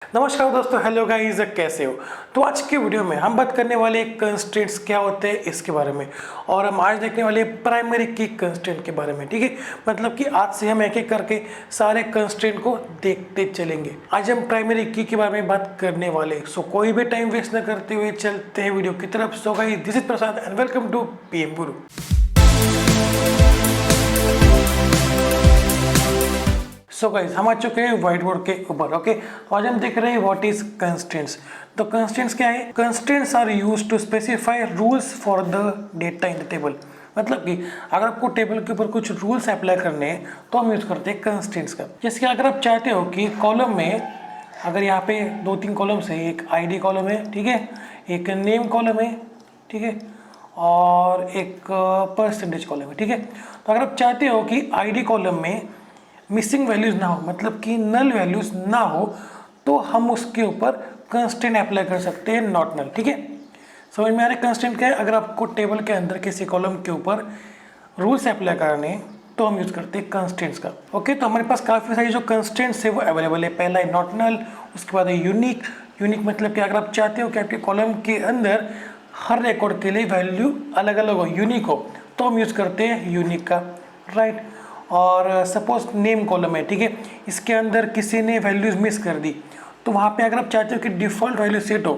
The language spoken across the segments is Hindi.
नमस्कार दोस्तों, हेलो गाइस, कैसे हो। तो आज के वीडियो में हम बात करने वाले कंस्ट्रेंट्स क्या होते हैं इसके बारे में, और हम आज देखने वाले प्राइमरी की कंस्ट्रेंट के बारे में। ठीक है, मतलब कि आज से हम एक एक करके सारे कंस्ट्रेंट को देखते चलेंगे। आज हम प्राइमरी की के बारे में बात करने वाले। सो कोई भी टाइम वेस्ट न करते हुए चलते हैं वीडियो की तरफ। So guys, this is Prasad and welcome to PM Guru. So guys, हम आ चुके हैं व्हाइट बोर्ड के ऊपर। ओके, आज हम देख रहे हैं व्हाट इज कंस्ट्रेंट्स। तो कंस्ट्रेंट्स क्या है? Constraints are used to specify rules for the data in the table. मतलब कि अगर आपको टेबल के ऊपर कुछ रूल्स अप्लाई करने हैं तो हम यूज करते हैं कंस्ट्रेंट्स का। जैसे कि अगर आप चाहते हो कि कॉलम में, अगर यहाँ पे 2-3 कॉलम्स है, एक आईडी कॉलम है, ठीक है, एक नेम कॉलम है, ठीक है, और एक परसेंटेज कॉलम है, ठीक है। तो अगर आप चाहते हो कि आईडी कॉलम में मिसिंग वैल्यूज ना हो, मतलब कि नल वैल्यूज ना हो, तो हम उसके ऊपर कंस्ट्रेंट अप्लाई कर सकते हैं, नॉट नल। ठीक है, समझ में आ रहा है कंस्ट्रेंट क्या है? अगर आपको टेबल के अंदर किसी कॉलम के ऊपर रूल्स अप्लाई करने हैं तो हम यूज करते हैं कंस्ट्रेंट्स का। ओके, तो हमारे पास काफ़ी सारी जो कंस्ट्रेंट्स है वो अवेलेबल है। पहला है नॉट नल, उसके बाद है यूनिक। यूनिक मतलब कि अगर आप चाहते हो कि आपके कॉलम के अंदर हर रिकॉर्ड के लिए वैल्यू अलग अलग हो, यूनिक हो, तो हम यूज करते हैं यूनिक का, राइट। और सपोज नेम कॉलम है, ठीक है, इसके अंदर किसी ने वैल्यूज मिस कर दी, तो वहाँ पे अगर आप चाहते हो कि डिफ़ॉल्ट वैल्यू सेट हो,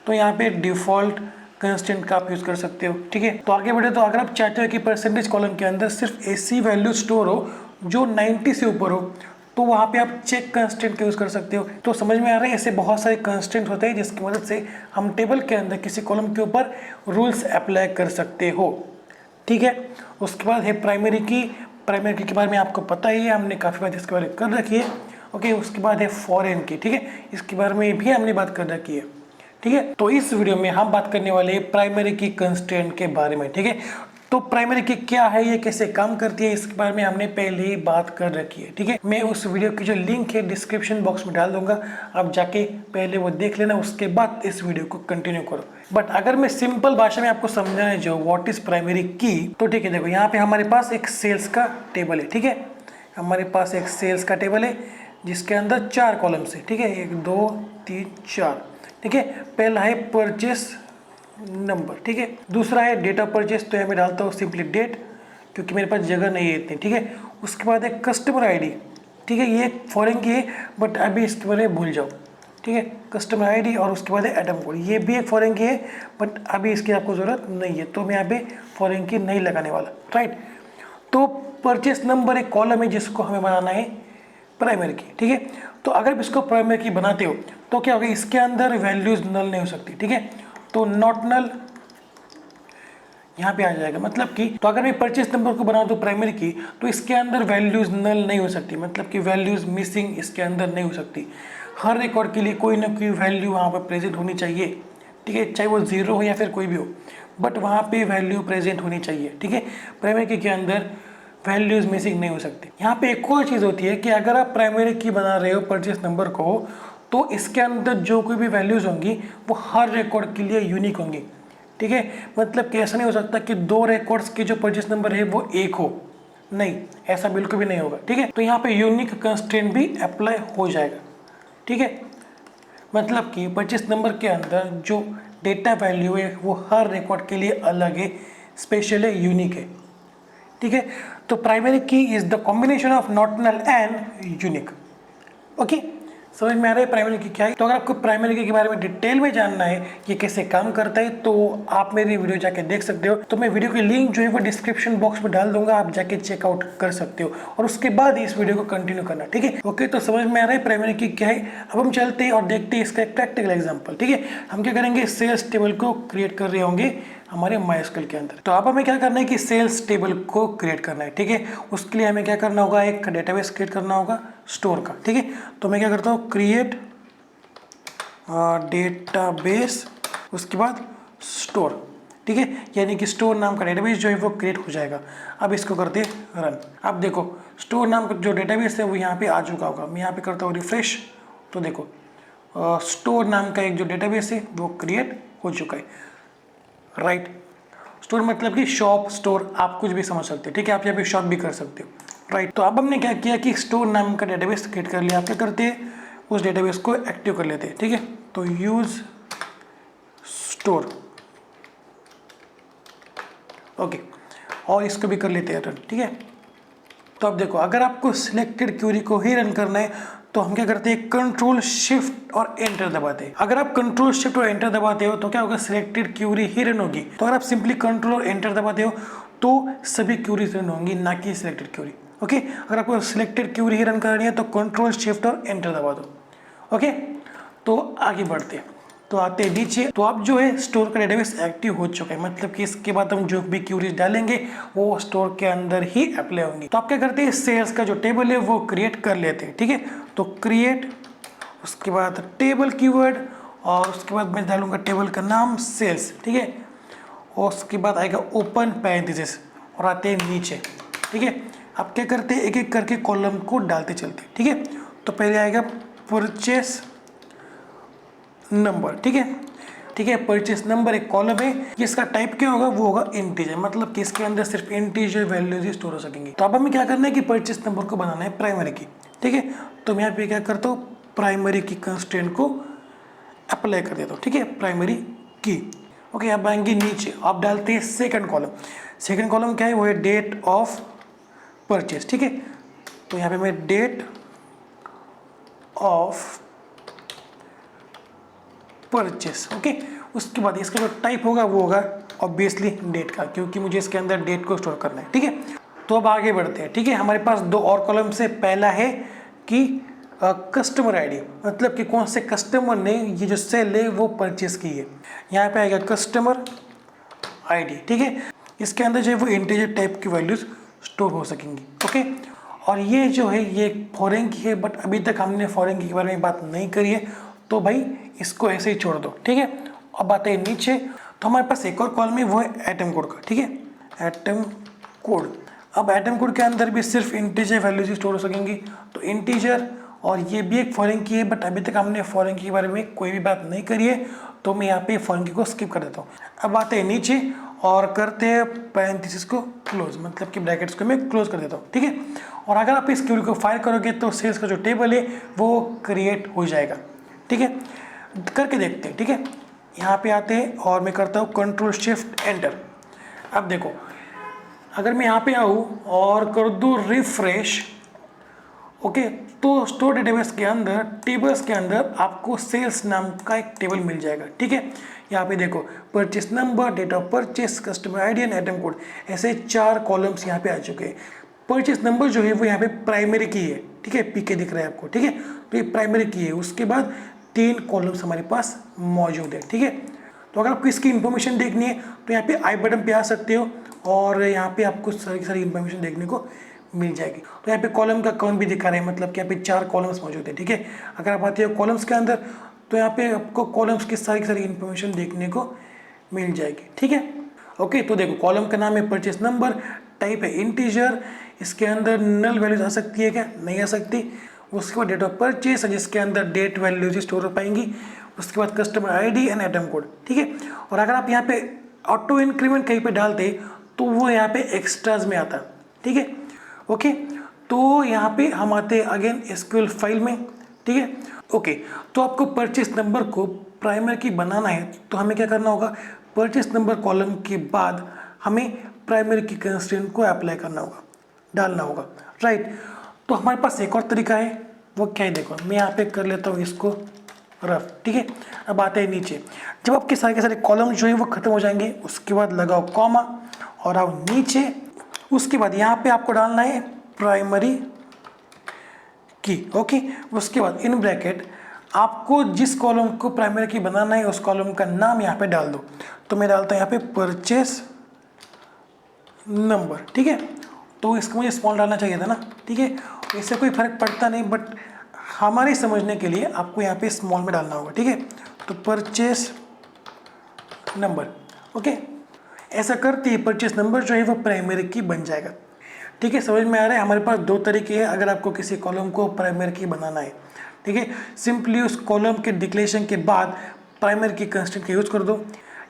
तो यहाँ पे डिफ़ॉल्ट कंस्टेंट का आप यूज़ कर सकते हो। ठीक है, तो आगे बढ़े तो अगर आप चाहते हो कि परसेंटेज कॉलम के अंदर सिर्फ ऐसी वैल्यू स्टोर हो जो 90 से ऊपर हो, तो वहाँ पे आप चेक कंस्टेंट का यूज़ कर सकते हो। तो समझ में आ रहा है, ऐसे बहुत सारे कंस्टेंट होते हैं जिसकी मदद से हम टेबल के अंदर किसी कॉलम के ऊपर रूल्स अप्लाई कर सकते हो। ठीक है, उसके बाद है प्राइमरी की। प्राइमरी की के बारे में आपको पता ही है, हमने काफ़ी बात इसके बारे में कर रखी है। ओके, उसके बाद है फॉरेन की, ठीक है, इसके बारे में भी हमने बात कर रखी है। ठीक है, तो इस वीडियो में हम बात करने वाले हैं प्राइमरी की कंस्ट्रेंट के बारे में। ठीक है, तो प्राइमरी की क्या है, ये कैसे काम करती है, इसके बारे में हमने पहले ही बात कर रखी है। ठीक है, मैं उस वीडियो की जो लिंक है डिस्क्रिप्शन बॉक्स में डाल दूंगा, आप जाके पहले वो देख लेना, उसके बाद इस वीडियो को कंटिन्यू करो। बट अगर मैं सिंपल भाषा में आपको समझाने जो व्हाट इज प्राइमरी की, तो ठीक है, देखो यहाँ पे हमारे पास एक सेल्स का टेबल है। ठीक है, हमारे पास एक सेल्स का टेबल है जिसके अंदर 4 कॉलम्स है। ठीक है, 1 2 3 4। ठीक है, पहला है परचेस नंबर, ठीक है, दूसरा है डेट ऑफ परचेस, तो यहाँ मैं डालता हूँ सिंपली डेट, क्योंकि मेरे पास जगह नहीं है इतनी। ठीक है, उसके बाद है कस्टमर आईडी। ठीक है, ये फॉरेन की है बट अभी इसके बारे में भूल जाओ। ठीक है, कस्टमर आईडी, और उसके बाद है एटम कोड, ये भी एक फॉरेन की है बट अभी इसकी आपको ज़रूरत नहीं है, तो मैं यहाँ पे फॉरेन की नहीं लगाने वाला, राइट। तो परचेस नंबर एक कॉलम है जिसको हमें बनाना है प्राइमरी की। ठीक है, तो अगर इसको प्राइमरी की बनाते हो तो क्या होगा, इसके अंदर वैल्यूज नल नहीं हो सकती। ठीक है, तो नॉट नल यहाँ पे आ जाएगा। मतलब कि तो अगर मैं परचेस नंबर को बनाऊँ तो प्राइमरी की, तो इसके अंदर वैल्यूज नल नहीं हो सकती, मतलब कि वैल्यूज मिसिंग इसके अंदर नहीं हो सकती। हर रिकॉर्ड के लिए कोई ना कोई वैल्यू वहाँ पर प्रेजेंट होनी चाहिए। ठीक है, चाहे वो 0 हो या फिर कोई भी हो, बट वहाँ पे वैल्यू प्रेजेंट होनी चाहिए। ठीक है, प्राइमरी की के अंदर वैल्यूज मिसिंग नहीं हो सकती। यहाँ पे एक और चीज़ होती है कि अगर आप प्राइमरी की बना रहे हो परचेस नंबर को, तो इसके अंदर जो कोई भी वैल्यूज होंगी वो हर रिकॉर्ड के लिए यूनिक होंगी। ठीक है, मतलब कि ऐसा नहीं हो सकता कि 2 रिकॉर्ड्स के जो परचेस नंबर है वो एक हो, नहीं, ऐसा बिल्कुल भी नहीं होगा। ठीक है, तो यहाँ पे यूनिक कंस्ट्रेंट भी अप्लाई हो जाएगा। ठीक है, मतलब कि परचेस नंबर के अंदर जो डेटा वैल्यू है वो हर रिकॉर्ड के लिए अलग है, स्पेशल है, यूनिक है। ठीक है, तो primary key is the combination of not null and unique. Okay, समझ में आ रहा है प्राइमरी की क्या है। तो अगर आपको प्राइमरी की के बारे में डिटेल में जानना है, ये कैसे काम करता है, तो आप मेरी वीडियो जाके देख सकते हो। तो मैं वीडियो की लिंक जो है वो डिस्क्रिप्शन बॉक्स में डाल दूंगा, आप जाके चेकआउट कर सकते हो, और उसके बाद इस वीडियो को कंटिन्यू करना। ठीक है, ओके, तो समझ में आ रहा है प्राइमरी की क्या है। अब हम चलते हैं और देखते हैं इसका एक प्रैक्टिकल एग्जाम्पल। ठीक है, हम क्या करेंगे, सेल्स टेबल को क्रिएट कर रहे होंगे हमारे माइस्क्यूएल के अंदर। तो अब हमें क्या करना है कि सेल्स टेबल को क्रिएट करना है। ठीक है, उसके लिए हमें क्या करना होगा, एक डेटाबेस क्रिएट करना होगा स्टोर का। ठीक है, तो मैं क्या करता हूँ, क्रिएट डेटाबेस, उसके बाद स्टोर। ठीक है, यानी कि स्टोर नाम का डेटाबेस जो है वो क्रिएट हो जाएगा। अब इसको करते हैं रन। अब देखो स्टोर नाम का जो डेटाबेस है वो यहाँ पे आ चुका होगा। मैं यहाँ पे करता हूँ रिफ्रेश, तो देखो स्टोर नाम का एक जो डेटाबेस है वो क्रिएट हो चुका है, राइट। स्टोर मतलब कि शॉप, स्टोर, आप कुछ भी समझ सकते हो। ठीक है, आप यहाँ पे शॉप भी कर सकते हो, राइट। तो अब हमने क्या किया कि स्टोर नाम का डेटाबेस क्रिएट कर लिया। आप क्या करते हैं, उस डेटाबेस को एक्टिव कर लेते हैं, ठीक है। तो यूज स्टोर, ओके, और इसको भी कर लेते हैं रन, ठीक है। तो अब देखो, अगर आपको सिलेक्टेड क्यूरी को ही रन करना है तो हम क्या करते हैं, कंट्रोल शिफ्ट और एंटर दबाते हैं। अगर आप कंट्रोल शिफ्ट और एंटर दबाते हो तो क्या होगा, सिलेक्टेड क्यूरी ही रन होगी। तो अगर आप सिंपली कंट्रोल और एंटर दबाते हो तो सभी क्यूरीज रन होंगी, ना कि सिलेक्टेड क्यूरी, ओके। अगर आपको सिलेक्टेड क्यूरी ही रन करनी है तो कंट्रोल शिफ्ट और एंटर दबा दो, ओके। तो आगे बढ़ते हैं, तो आते हैं नीचे। तो अब जो है स्टोर का डेटाबेस एक्टिव हो चुका है, मतलब कि इसके बाद हम जो भी क्यूरीज डालेंगे वो स्टोर के अंदर ही अप्लाई होंगी। तो आप क्या करते हैं, सेल्स का जो टेबल है वो क्रिएट कर लेते हैं, ठीक है। तो क्रिएट, उसके बाद टेबल कीवर्ड, और उसके बाद मैं डालूंगा टेबल का नाम सेल्स, ठीक है। और उसके बाद आएगा ओपन पैरेंथेसिस, और आते हैं नीचे, ठीक है। आप क्या करते हैं, एक एक करके कॉलम को डालते चलते, ठीक है। तो पहले आएगा परचेस नंबर, ठीक है, ठीक है। परचेस नंबर एक कॉलम है, इसका टाइप क्या होगा, वो होगा इंटीजर, मतलब कि इसके अंदर सिर्फ इंटीजर वैल्यूज ही स्टोर हो सकेंगी। तो अब हमें क्या करना है कि परचेस नंबर को बनाना है प्राइमरी की, ठीक है। तो मैं यहाँ पे क्या करता हूँ, प्राइमरी की कंस्ट्रेंट को अप्लाई कर देता हूँ, ठीक है, प्राइमरी की, ओके। अब आएंगे नीचे, आप डालते हैं सेकंड कॉलम। सेकंड कॉलम क्या है, वो है डेट ऑफ परचेस, ठीक है। तो यहाँ पे मैं डेट ऑफ परचेस, ओके। उसके बाद इसका जो टाइप होगा वो होगा ऑब्वियसली डेट का, क्योंकि मुझे इसके अंदर डेट को स्टोर करना है, ठीक है। तो अब आगे बढ़ते हैं, ठीक है। हमारे पास दो और कॉलम से, पहला है कि कस्टमर आईडी, मतलब कि कौन से कस्टमर ने ये जो सेल है वो परचेस की है। यहाँ पे आएगा कस्टमर आईडी, ठीक है। इसके अंदर जो है वो इंटीजर टाइप की वैल्यूज स्टोर हो सकेंगी, ओके। और ये जो है ये फॉरेन की है, बट अभी तक हमने फॉरेन की के बारे में बात नहीं करी है, तो भाई इसको ऐसे ही छोड़ दो, ठीक है। अब आते हैं नीचे, तो हमारे पास एक और कॉलम है, वो है एटम कोड का, ठीक है, एटम कोड। अब एटम कोड के अंदर भी सिर्फ इंटीजर वैल्यूज स्टोर हो सकेंगी, तो इंटीजर, और ये भी एक फॉरेन की है, बट अभी तक हमने फॉरेन की के बारे में कोई भी बात नहीं करी है, तो मैं यहाँ पे फॉरेन की को स्किप कर देता हूँ। अब आते हैं नीचे और करते हैं पैरेंथेसिस को क्लोज, मतलब कि ब्रैकेट्स को मैं क्लोज कर देता हूँ, ठीक है। और अगर आप इस क्यूरी को फायर करोगे तो सेल्स का जो टेबल है वो क्रिएट हो जाएगा, ठीक है। करके देखते हैं, ठीक है। यहाँ पे आते हैं और मैं करता हूँ कंट्रोल शिफ्ट एंटर। अब देखो, अगर मैं यहाँ पे आऊँ और कर दूँ रिफ्रेश, ओके, तो स्टोर डेटाबेस के अंदर टेबल्स के अंदर आपको सेल्स नाम का एक टेबल मिल जाएगा, ठीक है। यहाँ पे देखो, purchase number, date of purchase, customer ID and item code, ऐसे 4 कॉलम्स यहाँ पे आ चुके हैं। परचेस नंबर जो है वो यहाँ पे प्राइमरी की है, ठीक है, पीके दिख रहा है आपको, ठीक है। तो ये प्राइमरी की है, उसके बाद 3 कॉलम्स हमारे पास मौजूद है, ठीक है। तो अगर आपको इसकी इन्फॉर्मेशन देखनी है तो यहाँ पे आई बटन पे आ सकते हो, और यहाँ पे आपको सारी इन्फॉर्मेशन देखने को मिल जाएगी। तो यहाँ पे कॉलम का काउंट भी दिखा रहे हैं, मतलब कि यहाँ पे 4 कॉलम्स मौजूद है, ठीक है। अगर आप आते हो कॉलम्स के अंदर तो यहाँ पे आपको कॉलम्स की सारी इन्फॉर्मेशन देखने को मिल जाएगी, ठीक है, ओके। तो देखो, कॉलम का नाम है परचेस नंबर, टाइप है इंटीजर, इसके अंदर नल वैल्यूज आ सकती है क्या, नहीं आ सकती। उसके बाद डेट ऑफ परचेस, जिसके अंदर डेट वैल्यूज स्टोर हो पाएंगी। उसके बाद customer ID and item code, ठीक है। और अगर आप यहाँ पे ऑटो इंक्रीमेंट कहीं पे डालते तो वो यहाँ पे एक्स्ट्राज में आता, ठीक है, ओके। तो यहाँ पे हम आते हैं अगेन एसक्यूएल फाइल में, ठीक है, ओके। तो आपको परचेस नंबर को प्राइमरी की बनाना है तो हमें क्या करना होगा, परचेस नंबर कॉलम के बाद हमें प्राइमरी की कंस्ट्रेंट को अप्लाई करना होगा, डालना होगा, राइट। तो हमारे पास एक और तरीका है, वो क्या है, देखो मैं यहाँ पे कर लेता हूँ इसको रफ, ठीक है। अब आते हैं नीचे, जब आपके सारे के सारे कॉलम जो है वो खत्म हो जाएंगे, उसके बाद लगाओ कॉमा और आओ नीचे। उसके बाद यहाँ पे आपको डालना है प्राइमरी की, ओके। उसके बाद इन ब्रैकेट आपको जिस कॉलम को प्राइमरी की बनाना है उस कॉलम का नाम यहाँ पे डाल दो। तो मैं डालता हूँ यहाँ पे परचेस नंबर, ठीक है। तो इसको मुझे स्मॉल डालना चाहिए था ना, ठीक है, इससे कोई फर्क पड़ता नहीं, बट हमारे समझने के लिए आपको यहाँ पे स्मॉल में डालना होगा, ठीक है। तो परचेस नंबर, ओके। ऐसा करते ही परचेस नंबर जो है वो प्राइमरी की बन जाएगा, ठीक है। समझ में आ रहा है, हमारे पास 2 तरीके हैं अगर आपको किसी कॉलम को प्राइमरी की बनाना है, ठीक है। सिंपली उस कॉलम के डिक्लेरेशन के बाद प्राइमरी की कंस्ट्रेंट का यूज़ कर दो,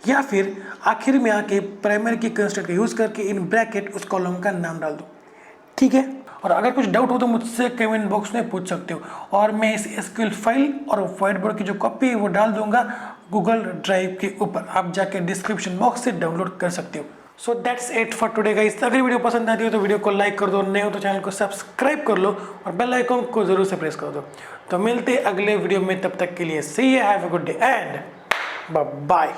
या फिर आखिर में आके प्राइमरी की कंस्ट्रेंट का यूज़ करके इन ब्रैकेट उस कॉलम का नाम डाल दो, ठीक है। और अगर कुछ डाउट हो तो मुझसे कमेंट बॉक्स में पूछ सकते हो, और मैं इस एसक्यूएल फाइल और व्हाइट बोर्ड की जो कॉपी है वो डाल दूंगा गूगल ड्राइव के ऊपर, आप जाके डिस्क्रिप्शन बॉक्स से डाउनलोड कर सकते हो। So that's it for today guys. अगर वीडियो पसंद आती हो तो वीडियो को लाइक कर दो, नए हो तो चैनल को सब्सक्राइब कर लो और बेल आइकन को जरूर से प्रेस कर दो। तो मिलते अगले वीडियो में, तब तक के लिए see you, have a good day and bye bye.